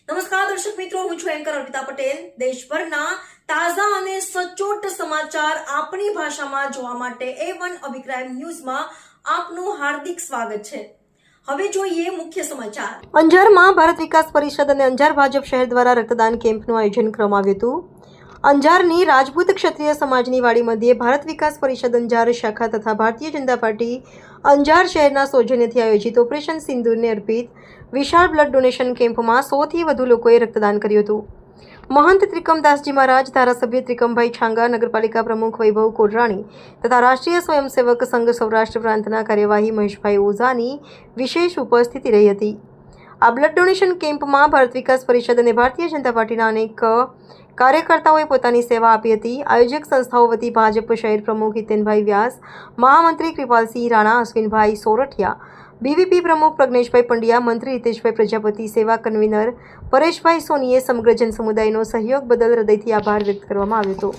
નમસ્કાર દર્શક મિત્રો, હું છું એન્કર અર્પિતા પટેલ. દેશભરના તાજા અને સચોટ સમાચાર આપણી ભાષામાં જોવા માટે A1 અભિપ્રાય ન્યૂઝમાં આપનું હાર્દિક સ્વાગત છે. હવે જોઈએ મુખ્ય સમાચાર. અંજારમાં ભારત વિકાસ પરિષદ અને અંજાર ભાજપ શહેર દ્વારા રક્તદાન કેમ્પનું આયોજન કરવામાં આવ્યું હતું. અંજારની રાજપૂત ક્ષત્રિય સમાજની વાડી મધ્યે ભારત વિકાસ પરિષદ અંજાર શાખા તથા ભારતીય જનતા પાર્ટી અંજાર શહેરના સૌજન્યથી આયોજિત ઓપરેશન સિંદૂરને અર્પિત વિશાળ બ્લડ ડોનેશન કેમ્પમાં 100થી વધુ લોકોએ રક્તદાન કર્યું હતું. મહંત ત્રિકમદાસજી મહારાજ, ધારાસભ્ય ત્રિકમભાઈ છાંગા, નગરપાલિકા પ્રમુખ વૈભવ કોડરાણી તથા રાષ્ટ્રીય સ્વયંસેવક સંઘ સૌરાષ્ટ્ર પ્રાંતના કાર્યવાહી મહેશભાઈ ઓઝાની વિશેષ ઉપસ્થિતિ રહી હતી. આ બ્લડ ડોનેશન કેમ્પમાં ભારત વિકાસ પરિષદ અને ભારતીય જનતા પાર્ટીના અનેક કાર્યકર્તાઓએ પોતાની સેવા આપી હતી. આયોજક સંસ્થાઓ વતી ભાજપ શહેર પ્રમુખ હિતેનભાઈ વ્યાસ, મહામંત્રી કૃપાલસિંહ રાણા, અશ્વિનભાઈ સોરઠિયા, બીવીપી પ્રમુખ પ્રજ્ઞેશભાઈ પંડ્યા, મંત્રી હિતેશભાઈ પ્રજાપતિ, સેવા કન્વીનર પરેશભાઈ સોનીએ સમગ્ર જન સમુદાયનો સહયોગ બદલ હૃદયથી આભાર વ્યક્ત કરવામાં આવ્યો હતો.